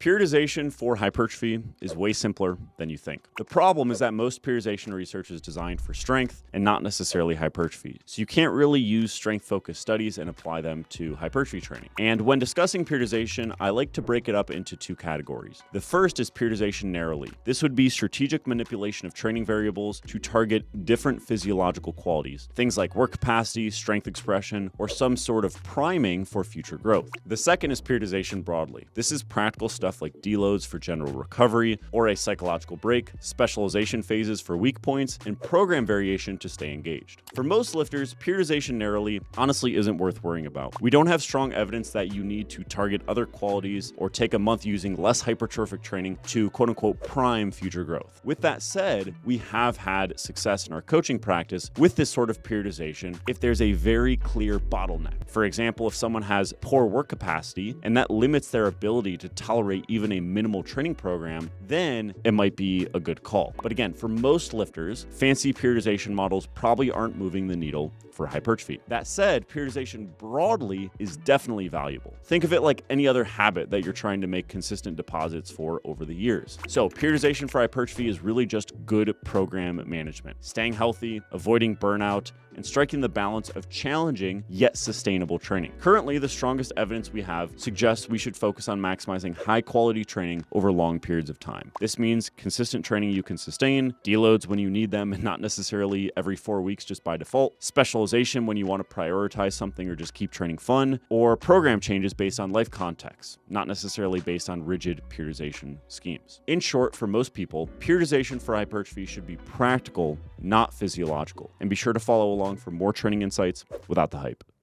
Periodization for hypertrophy is way simpler than you think. The problem is that most periodization research is designed for strength and not necessarily hypertrophy. So you can't really use strength-focused studies and apply them to hypertrophy training. And when discussing periodization, I like to break it up into two categories. The first is periodization narrowly. This would be strategic manipulation of training variables to target different physiological qualities, things like work capacity, strength expression, or some sort of priming for future growth. The second is periodization broadly. This is practical stuff like deloads for general recovery or a psychological break, specialization phases for weak points, and program variation to stay engaged. For most lifters, periodization narrowly honestly isn't worth worrying about. We don't have strong evidence that you need to target other qualities or take a month using less hypertrophic training to quote-unquote prime future growth. With that said, we have had success in our coaching practice with this sort of periodization if there's a very clear bottleneck. For example, if someone has poor work capacity and that limits their ability to tolerate even a minimal training program, then it might be a good call. But again, for most lifters, fancy periodization models probably aren't moving the needle for hypertrophy. That said, periodization broadly is definitely valuable. Think of it like any other habit that you're trying to make consistent deposits for over the years. So periodization for hypertrophy is really just good program management, staying healthy, avoiding burnout, and striking the balance of challenging yet sustainable training. Currently, the strongest evidence we have suggests we should focus on maximizing high-quality training over long periods of time. This means consistent training you can sustain, deloads when you need them and not necessarily every 4 weeks just by default, specialization when you want to prioritize something or just keep training fun, or program changes based on life context, not necessarily based on rigid periodization schemes. In short, for most people, periodization for hypertrophy should be practical, not physiological. And be sure to follow along for more training insights without the hype.